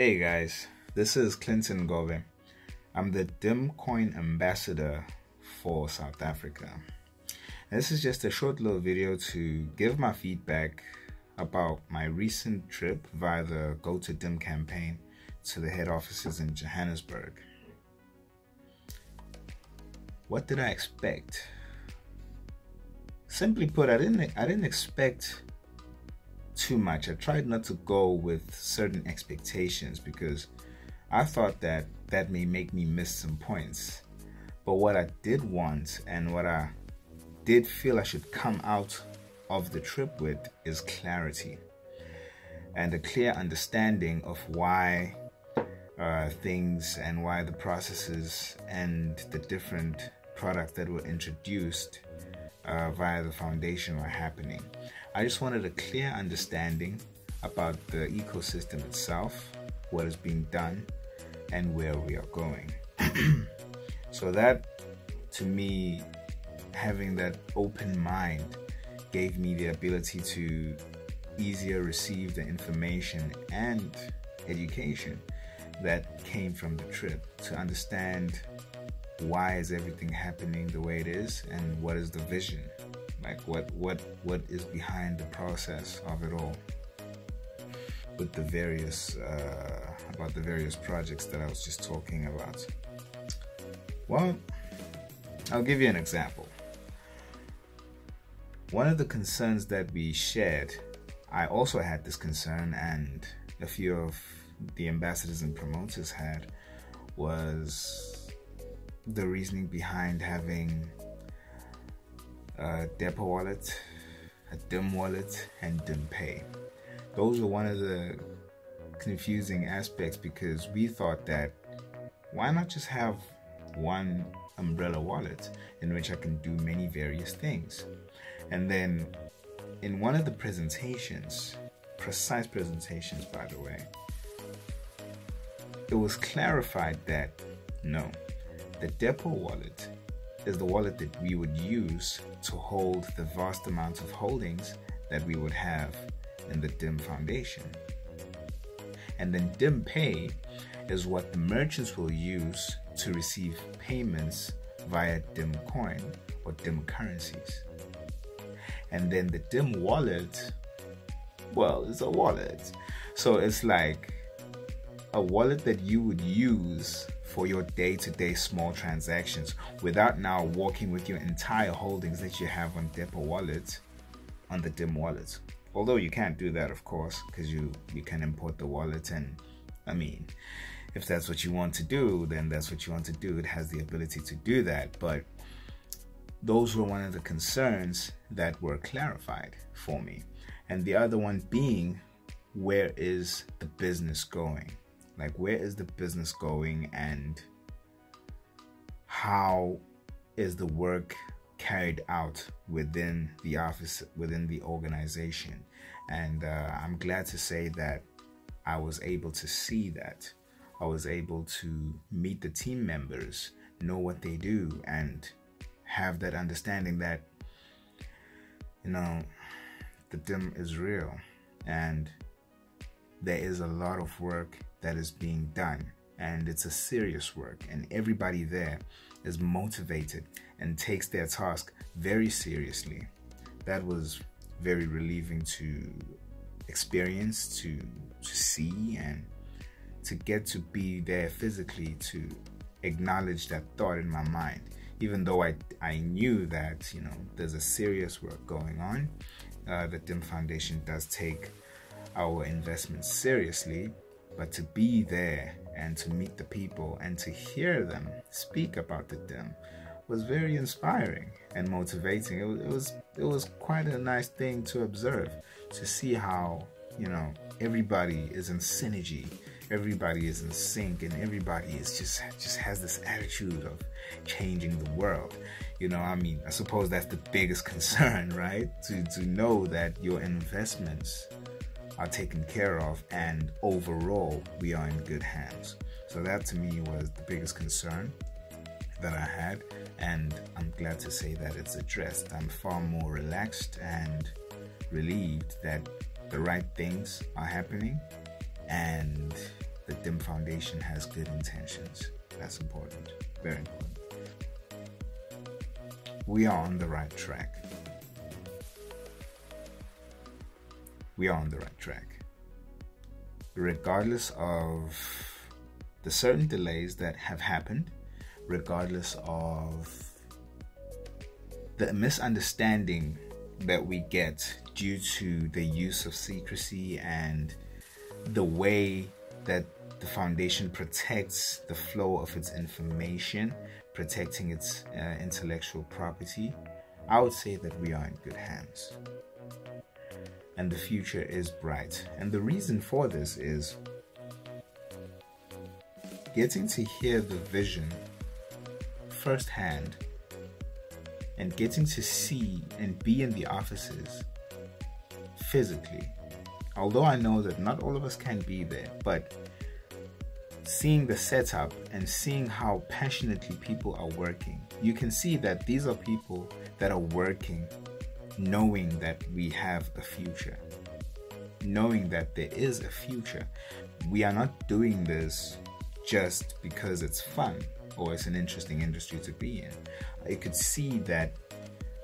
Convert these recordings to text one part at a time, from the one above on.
Hey guys, this is Clinton Gove. I'm the DIMCOIN ambassador for South Africa. This is just a short little video to give my feedback about my recent trip via the Go to DIM campaign to the head offices in Johannesburg. What did I expect? Simply put, I didn't expect too much. I tried not to go with certain expectations because I thought that may make me miss some points. But what I did want and what I did feel I should come out of the trip with is clarity and a clear understanding of why things and why the processes and the different products that were introduced via the foundation were happening. I just wanted a clear understanding about the ecosystem itself, what is being done, and where we are going. So that, to me, having that open mind gave me the ability to easier receive the information and education that came from the trip, to understand why is everything happening the way it is and what is the vision, like what is behind the process of it all, with the various about the various projects that I was just talking about. Well, I'll give you an example. One of the concerns that we shared, I also had this concern, and a few of the ambassadors and promoters had, was the reasoning behind having a DEPO wallet, a DIM wallet, and DIM Pay. Those were one of the confusing aspects, because we thought that why not just have one umbrella wallet in which I can do many various things. And then in one of the presentations, precise presentations by the way, it was clarified that no, the DEPO wallet is the wallet that we would use to hold the vast amount of holdings that we would have in the DIM foundation. And then DIM Pay is what the merchants will use to receive payments via DIMCOIN or DIM Currencies. And then the DIM wallet, well, it's a wallet. So it's like a wallet that you would use for your day-to-day small transactions without now walking with your entire holdings that you have on DEPO wallet on the DIM wallet. Although you can't do that, of course, because you can import the wallet, and I mean, if that's what you want to do, then that's what you want to do. It has the ability to do that. But those were one of the concerns that were clarified for me. And the other one being, where is the business going? Like, where is the business going, and how is the work carried out within the office, within the organization? And I'm glad to say that I was able to see that. I was able to meet the team members, know what they do, and have that understanding that, you know, the DIM is real and there is a lot of work that is being done, and it's a serious work, and everybody there is motivated and takes their task very seriously. That was very relieving to experience, to see, and to get to be there physically to acknowledge that thought in my mind. Even though I knew that, you know, there's a serious work going on, the DIM Foundation does take our investments seriously, but to be there and to meet the people and to hear them speak about the DIM was very inspiring and motivating. It was quite a nice thing to observe, to see how, you know, everybody is in synergy, everybody is in sync, and everybody is just has this attitude of changing the world. You know, I mean, I suppose that's the biggest concern, right? To know that your investments are taken care of, and overall we are in good hands. So that to me was the biggest concern that I had, and I'm glad to say that it's addressed. I'm far more relaxed and relieved that the right things are happening and the DIM Foundation has good intentions. That's important, very important. We are on the right track. We are on the right track. Regardless of the certain delays that have happened, regardless of the misunderstanding that we get due to the use of secrecy and the way that the foundation protects the flow of its information, protecting its intellectual property, I would say that we are in good hands. And the future is bright. And the reason for this is getting to hear the vision firsthand and getting to see and be in the offices physically. Although I know that not all of us can be there, but seeing the setup and seeing how passionately people are working, you can see that these are people that are working knowing that we have a future, knowing that there is a future. We are not doing this just because it's fun or it's an interesting industry to be in. I could see that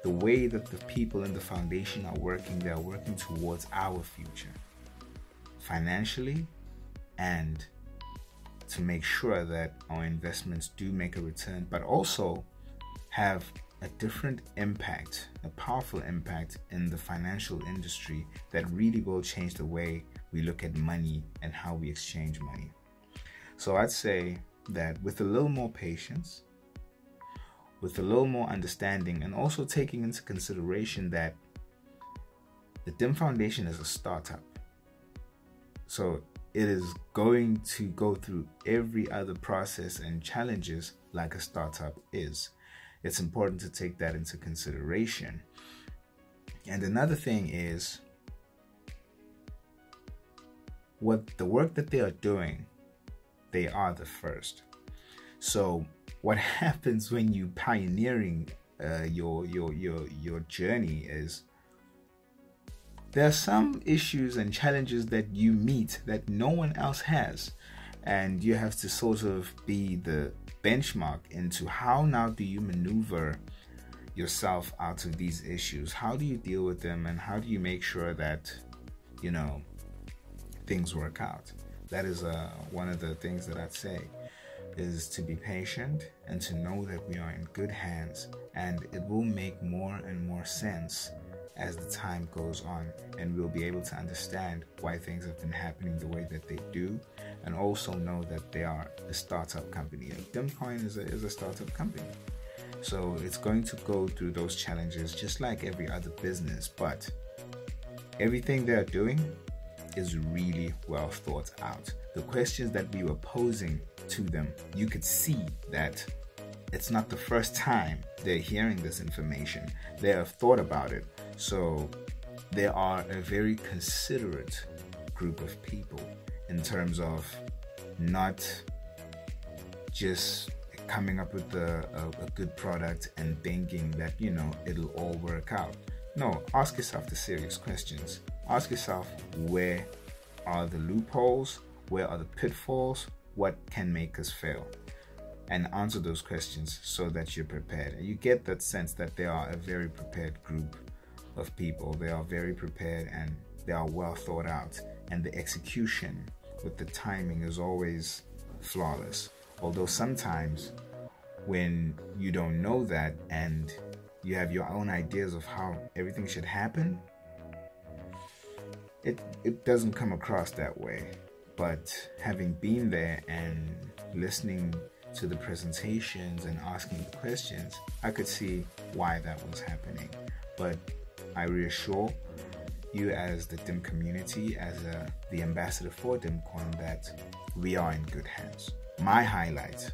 the way that the people in the foundation are working, they are working towards our future, financially, and to make sure that our investments do make a return, but also have a different impact, a powerful impact in the financial industry that really will change the way we look at money and how we exchange money. So I'd say that with a little more patience, with a little more understanding, and also taking into consideration that the DIM Foundation is a startup, so it is going to go through every other process and challenges like a startup is. It's important to take that into consideration. And another thing is what the work that they are doing, they are the first. So what happens when you pioneering your journey is there are some issues and challenges that you meet that no one else has, and you have to sort of be the benchmark into how now do you maneuver yourself out of these issues. How do you deal with them, and how do you make sure that, you know, things work out? That is one of the things that I'd say, is to be patient and to know that we are in good hands, and it will make more and more sense as the time goes on, and we'll be able to understand why things have been happening the way that they do, and also know that they are a startup company. Like DIMCOIN is a startup company, so it's going to go through those challenges just like every other business, but everything they're doing is really well thought out. The questions that we were posing to them, you could see that it's not the first time they're hearing this information. They have thought about it. So they are a very considerate group of people in terms of not just coming up with a good product and thinking that, you know, it'll all work out. No, ask yourself the serious questions. Ask yourself, where are the loopholes? Where are the pitfalls? What can make us fail? And answer those questions so that you're prepared. And you get that sense that they are a very prepared group of people. They are very prepared and they are well thought out. And the execution with the timing is always flawless. Although sometimes when you don't know that and you have your own ideas of how everything should happen, it doesn't come across that way. But having been there and listening to the presentations and asking the questions, I could see why that was happening. But I reassure you as the DIM community, as the ambassador for DIMCOIN, that we are in good hands. My highlight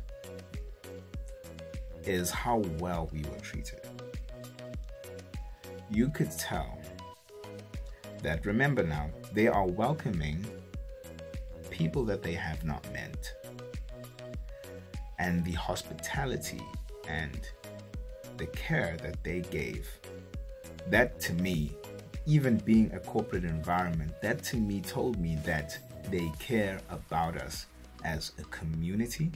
is how well we were treated. You could tell that, remember now, they are welcoming people that they have not met. And the hospitality and the care that they gave, that to me, even being a corporate environment, that to me told me that they care about us. as a community,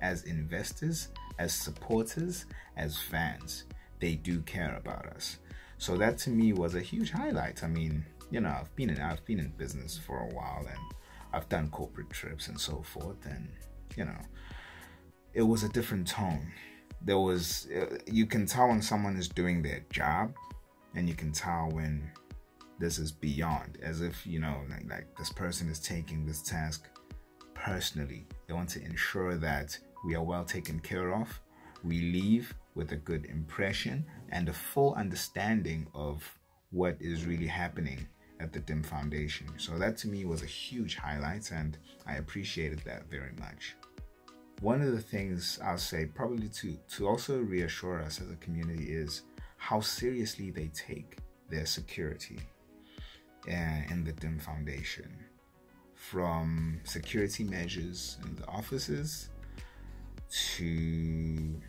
as investors, as supporters, as fans. They do care about us. So that to me was a huge highlight. I mean, you know, I've been in business for a while, and I've done corporate trips and so forth, and you know, it was a different tone. There was, you can tell when someone is doing their job, and you can tell when this is beyond, as if, you know, like this person is taking this task personally. They want to ensure that we are well taken care of. We leave with a good impression and a full understanding of what is really happening at the DIM Foundation. So that to me was a huge highlight, and I appreciated that very much. One of the things I'll say, probably to also reassure us as a community, is how seriously they take their security in the DIM Foundation. From security measures in the offices to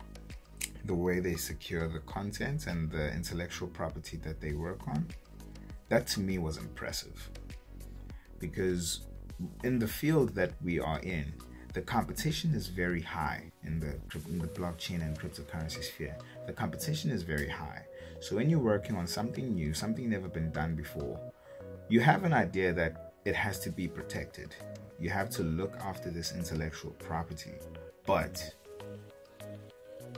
the way they secure the content and the intellectual property that they work on. That to me was impressive, because in the field that we are in, the competition is very high in the blockchain and cryptocurrency sphere. The competition is very high. So when you're working on something new, something never been done before, you have an idea that it has to be protected. You have to look after this intellectual property. But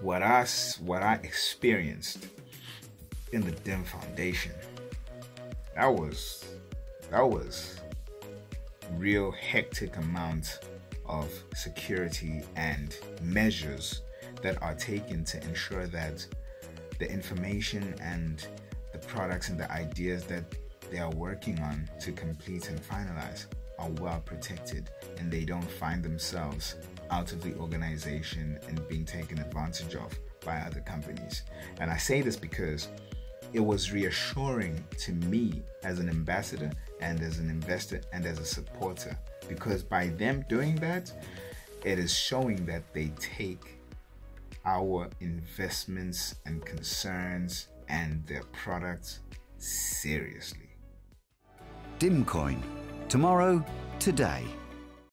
what I experienced in the DIM Foundation, that was real hectic amount of security and measures that are taken to ensure that the information and the products and the ideas that they are working on to complete and finalize are well protected, and they don't find themselves out of the organization and being taken advantage of by other companies. And I say this because it was reassuring to me as an ambassador and as an investor and as a supporter, because by them doing that, it is showing that they take our investments and concerns and their products seriously. DIMCOIN. Tomorrow, today.